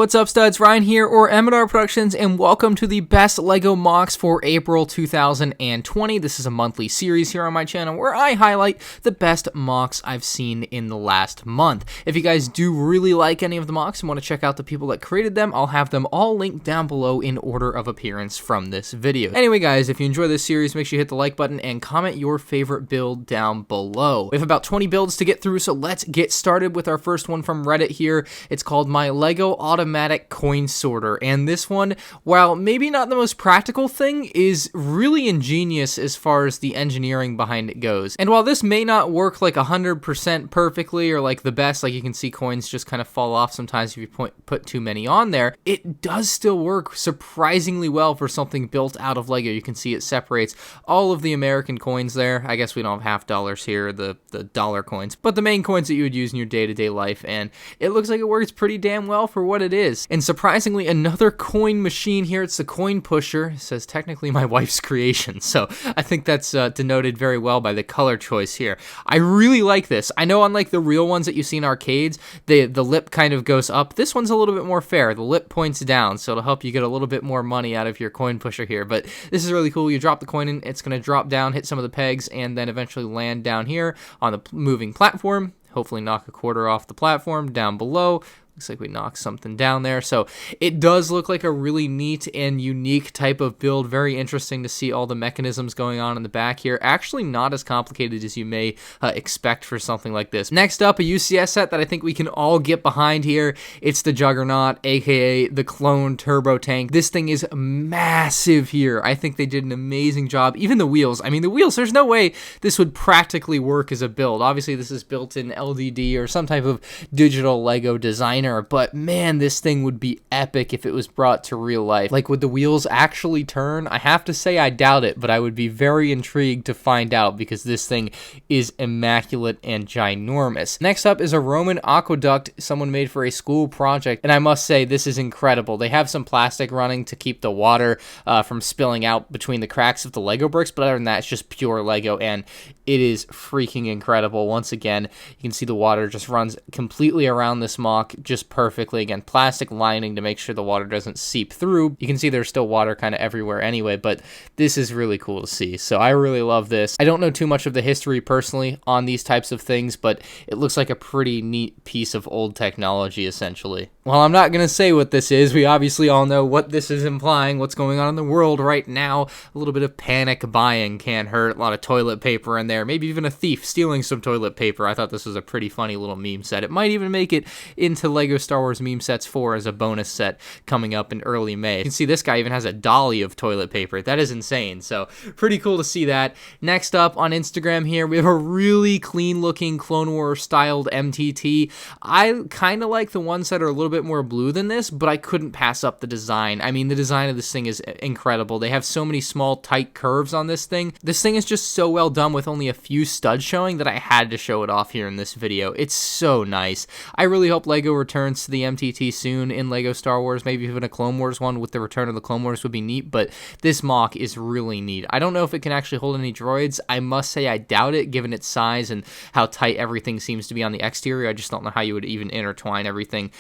what's up, studs? Ryan here, or MandRproductions, and welcome to the best LEGO MOCs for April 2020. This is a monthly series here on my channel where I highlight the best MOCs I've seen in the last month. If you guys do really like any of the MOCs and want to check out the people that created them, I'll have them all linked down below in order of appearance from this video. Anyway, guys, if you enjoy this series, make sure you hit the like button and comment your favorite build down below. We have about 20 builds to get through, so let's get started with our first one from Reddit here. It's called My LEGO Automatic Coin Sorter, and this one, while maybe not the most practical thing, is really ingenious as far as the engineering behind it goes. And while this may not work like 100% perfectly or like the best, like you can see coins just kind of fall off sometimes if you put too many on there, it does still work surprisingly well for something built out of LEGO. You can see it separates all of the American coins there. I guess we don't have half dollars here, the dollar coins, but the main coins that you would use in your day-to-day life, and it looks like it works pretty damn well for what it is. And surprisingly, another coin machine here. It's the coin pusher. It says technically my wife's creation, so I think that's denoted very well by the color choice here. I really like this. I know unlike the real ones that you see in arcades, the lip kind of goes up. This one's a little bit more fair. The lip points down, so it'll help you get a little bit more money out of your coin pusher here. But this is really cool. You drop the coin in, it's going to drop down, hit some of the pegs, and then eventually land down here on the moving platform. Hopefully knock a quarter off the platform down below. Looks like we knocked something down there. So it does look like a really neat and unique type of build. Very interesting to see all the mechanisms going on in the back here. Actually not as complicated as you may expect for something like this. Next up, a UCS set that I think we can all get behind here. It's the Juggernaut, aka the Clone Turbo tank. This thing is massive here. I think they did an amazing job. Even the wheels. I mean, the wheels, there's no way this would practically work as a build. Obviously, this is built in LDD or some type of digital LEGO designer. But man, this thing would be epic if it was brought to real life. Like, would the wheels actually turn? I have to say I doubt it, but I would be very intrigued to find out because this thing is immaculate and ginormous. Next up is a Roman aqueduct someone made for a school project, and I must say this is incredible. They have some plastic running to keep the water from spilling out between the cracks of the Lego bricks, but other than that, it's just pure Lego, and it is freaking incredible. Once again, you can see the water just runs completely around this MOC, just perfectly. Again, plastic lining to make sure the water doesn't seep through. You can see there's still water kind of everywhere anyway, but this is really cool to see. So I really love this. I don't know too much of the history personally on these types of things, but it looks like a pretty neat piece of old technology, essentially. Well, I'm not going to say what this is. We obviously all know what this is implying, what's going on in the world right now. A little bit of panic buying can't hurt. A lot of toilet paper in there. Maybe even a thief stealing some toilet paper. I thought this was a pretty funny little meme set. It might even make it into LEGO Star Wars Meme Sets 4 as a bonus set coming up in early May. You can see this guy even has a dolly of toilet paper. That is insane. So pretty cool to see that. Next up on Instagram here, we have a really clean looking Clone Wars styled MTT. I kind of like the ones that are a little bit more blue than this, but I couldn't pass up the design. I mean, the design of this thing is incredible. They have so many small tight curves on this thing. This thing is just so well done with only a few studs showing that I had to show it off here in this video. It's so nice. I really hope LEGO returns to the MTT soon in LEGO Star Wars. Maybe even a Clone Wars one with the return of the Clone Wars would be neat, but this MOC is really neat. I don't know if it can actually hold any droids. I must say I doubt it, given its size and how tight everything seems to be on the exterior. I just don't know how you would even intertwine everything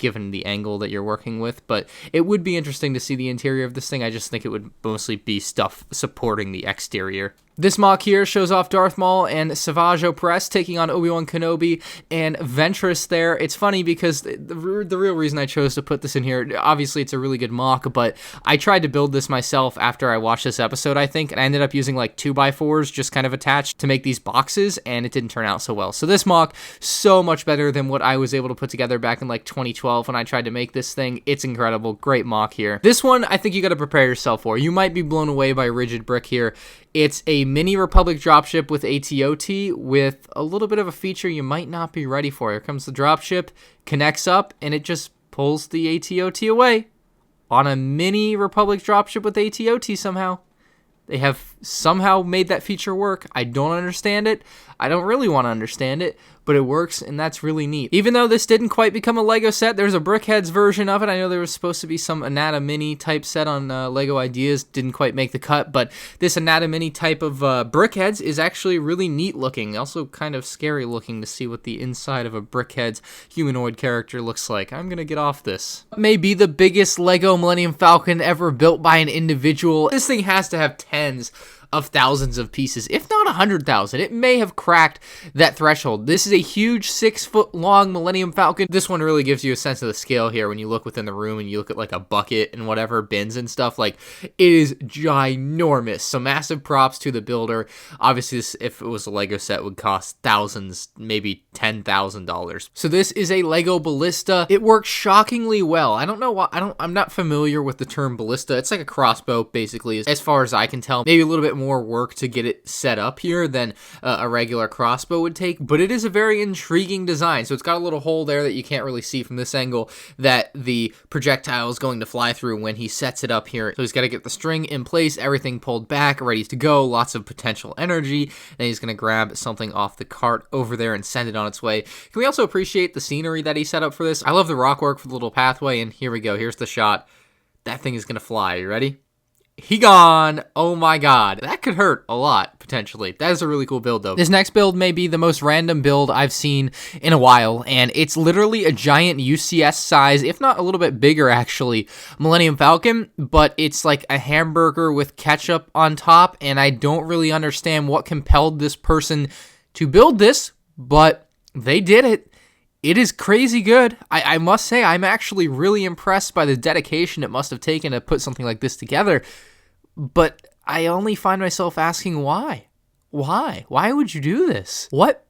given the angle that you're working with, but it would be interesting to see the interior of this thing. I just think it would mostly be stuff supporting the exterior. This MOC here shows off Darth Maul and Savage Opress taking on Obi-Wan Kenobi and Ventress there. It's funny because the real reason I chose to put this in here, obviously it's a really good MOC, but I tried to build this myself after I watched this episode, I think, and I ended up using like 2x4s just kind of attached to make these boxes, and it didn't turn out so well. So this MOC, so much better than what I was able to put together back in like 2012 when I tried to make this thing. It's incredible. Great MOC here. This one, I think you got to prepare yourself for. You might be blown away by Rigid Brick here. It's a mini Republic dropship with ATOT with a little bit of a feature you might not be ready for. Here comes the dropship, connects up, and it just pulls the ATOT away. On a mini Republic dropship with ATOT somehow. They have somehow made that feature work. I don't understand it. I don't really want to understand it, but it works, and that's really neat. Even though this didn't quite become a LEGO set, there's a Brickheads version of it. I know there was supposed to be some Anatomini type set on LEGO Ideas, didn't quite make the cut, but this Anatomini type of Brickheads is actually really neat looking. Also kind of scary looking to see what the inside of a Brickheads humanoid character looks like. I'm gonna get off this. Maybe the biggest LEGO Millennium Falcon ever built by an individual. This thing has to have tens of thousands of pieces, if not 100,000. It may have cracked that threshold. This is a huge 6-foot long Millennium Falcon. This one really gives you a sense of the scale here when you look within the room and you look at like a bucket and whatever bins and stuff. Like, it is ginormous. So massive props to the builder. Obviously, this, if it was a LEGO set, would cost thousands, maybe $10,000. So this is a LEGO ballista. It works shockingly well. I don't know why. I'm not familiar with the term ballista. It's like a crossbow, basically, as far as I can tell. Maybe a little bit more work to get it set up here than a regular crossbow would take, but it is a very intriguing design. So it's got a little hole there that you can't really see from this angle that the projectile is going to fly through when he sets it up here. So he's got to get the string in place, everything pulled back, ready to go, lots of potential energy, and he's going to grab something off the cart over there and send it on its way. Can we also appreciate the scenery that he set up for this? I love the rock work for the little pathway, and here we go. Here's the shot. That thing is going to fly. You ready? He gone. Oh my god. That could hurt a lot, potentially. That is a really cool build, though. This next build may be the most random build I've seen in a while, and it's literally a giant UCS size, if not a little bit bigger, actually, Millennium Falcon, but it's like a hamburger with ketchup on top, and I don't really understand what compelled this person to build this, but they did it. It is crazy good. I must say, I'm actually really impressed by the dedication it must have taken to put something like this together. But I only find myself asking why. Why? Why would you do this? What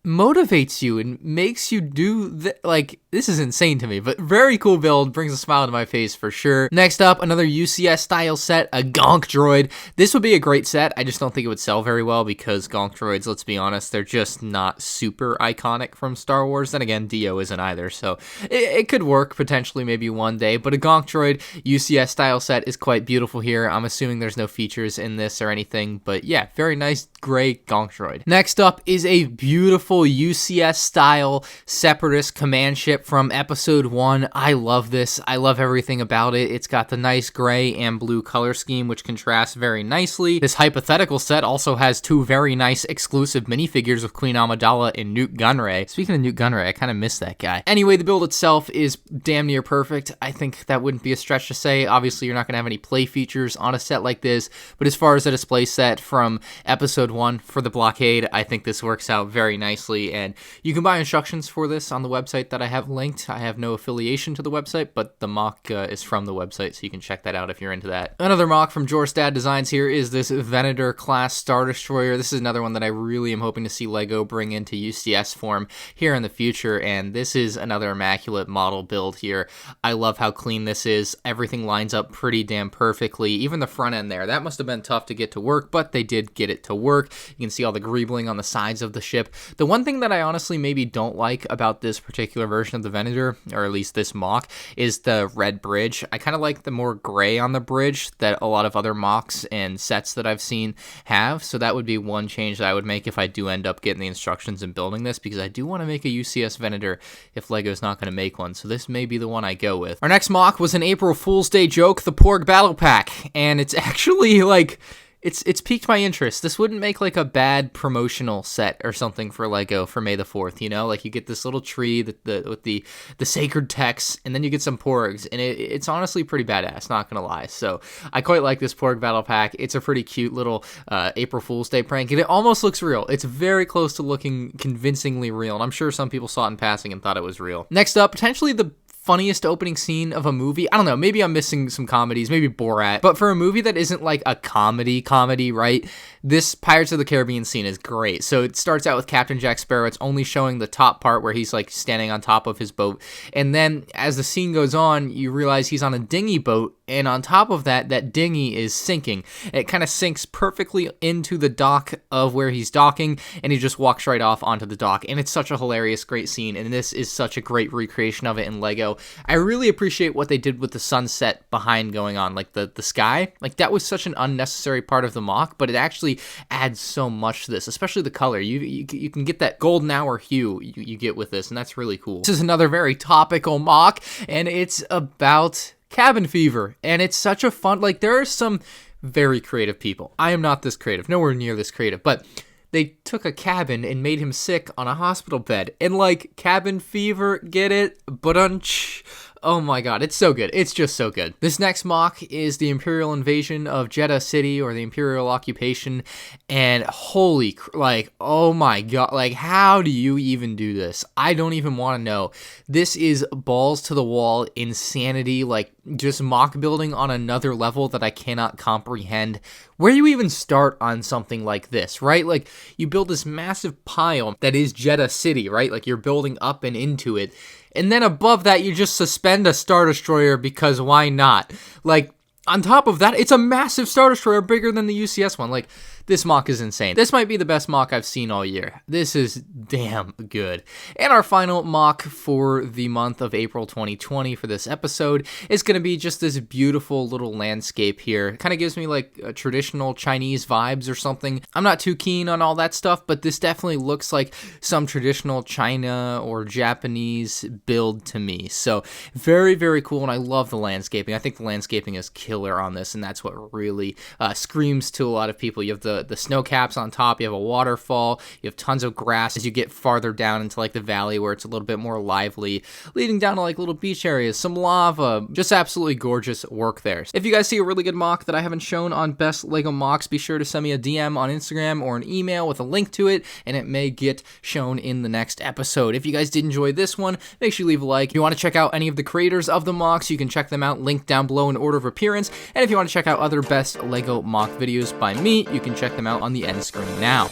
motivates you and makes you do like, this is insane to me, but very cool build, brings a smile to my face for sure. Next up, another UCS style set, a Gonk droid. This would be a great set. I just don't think it would sell very well because Gonk droids, let's be honest, they're just not super iconic from Star Wars. Then again, Dio isn't either, so it could work potentially maybe one day, but a Gonk droid UCS style set is quite beautiful here. I'm assuming there's no features in this or anything, but yeah, very nice gray Gonk droid. Next up is a beautiful UCS style Separatist command ship from episode 1. I love this. I love everything about it. It's got the nice gray and blue color scheme, which contrasts very nicely. This hypothetical set also has 2 very nice exclusive minifigures of Queen Amidala and Newt Gunray. Speaking of Newt Gunray, I kind of miss that guy. Anyway, the build itself is damn near perfect. I think that wouldn't be a stretch to say. Obviously, you're not going to have any play features on a set like this, but as far as a display set from episode 1 for the blockade, I think this works out very nicely. And you can buy instructions for this on the website that I have linked. I have no affiliation to the website, but the MOC is from the website, so you can check that out if you're into that. Another MOC from Jorstad Designs here is this Venator class Star Destroyer. This is another one that I really am hoping to see LEGO bring into UCS form here in the future, and this is another immaculate model build here. I love how clean this is. Everything lines up pretty damn perfectly. Even the front end there. That must have been tough to get to work, but they did get it to work. You can see all the greebling on the sides of the ship. The one thing that I honestly maybe don't like about this particular version of the Venator, or at least this MOC, is the red bridge. I kind of like the more gray on the bridge that a lot of other MOCs and sets that I've seen have, so that would be one change that I would make if I do end up getting the instructions and building this, because I do want to make a UCS Venator if LEGO's not going to make one, so this may be the one I go with. Our next MOC was an April Fool's Day joke, the PORG Battle Pack, and it's actually like... It's piqued my interest. This wouldn't make like a bad promotional set or something for LEGO for May the 4th, you know? Like you get this little tree with the sacred text, and then you get some porgs, and it's honestly pretty badass, not gonna lie. So I quite like this PORG Battle Pack. It's a pretty cute little April Fool's Day prank, and it almost looks real. It's very close to looking convincingly real, and I'm sure some people saw it in passing and thought it was real. Next up, potentially the funniest opening scene of a movie. I don't know, maybe I'm missing some comedies, maybe Borat, but for a movie that isn't like a comedy, right? This Pirates of the Caribbean scene is great. So it starts out with Captain Jack Sparrow. It's only showing the top part where he's like standing on top of his boat. And then as the scene goes on, you realize he's on a dinghy boat and on top of that, that dinghy is sinking. It kind of sinks perfectly into the dock of where he's docking, and he just walks right off onto the dock, and it's such a hilarious, great scene, and this is such a great recreation of it in LEGO. I really appreciate what they did with the sunset behind going on, like the sky. Like, that was such an unnecessary part of the MOC, but it actually adds so much to this, especially the color. You can get that golden hour hue you get with this, and that's really cool. This is another very topical MOC, and it's about cabin fever, and it's such a fun, like, there are some very creative people. I am not this creative, nowhere near this creative, but they took a cabin and made him sick on a hospital bed, and like, cabin fever, get it? But oh my god, it's so good. It's just so good. This next MOC is the Imperial invasion of Jedha City, or the Imperial occupation, and oh my god, like, how do you even do this? I don't even want to know. This is balls to the wall insanity, like, just MOC building on another level that I cannot comprehend. Where do you even start on something like this, right? Like, you build this massive pile that is Jedha City, right? Like, you're building up and into it. And then above that, you just suspend a Star Destroyer because why not? Like, on top of that, it's a massive Star Destroyer bigger than the UCS one. Like, this MOC is insane. This might be the best MOC I've seen all year. This is damn good. And our final MOC for the month of April 2020 for this episode is going to be just this beautiful little landscape here. It kind of gives me like traditional Chinese vibes or something. I'm not too keen on all that stuff, but this definitely looks like some traditional China or Japanese build to me. So very, very cool, and I love the landscaping. I think the landscaping is killer on this, and that's what really screams to a lot of people. You have the snow caps on top, you have a waterfall, you have tons of grass as you get farther down into like the valley where it's a little bit more lively, leading down to like little beach areas, some lava, just absolutely gorgeous work there. If you guys see a really good MOC that I haven't shown on Best LEGO MOCs, be sure to send me a DM on Instagram or an email with a link to it, and it may get shown in the next episode. If you guys did enjoy this one, make sure you leave a like. If you want to check out any of the creators of the MOCs, you can check them out, linked down below in order of appearance, and if you want to check out other Best LEGO MOC videos by me, you can check them out on the end screen now.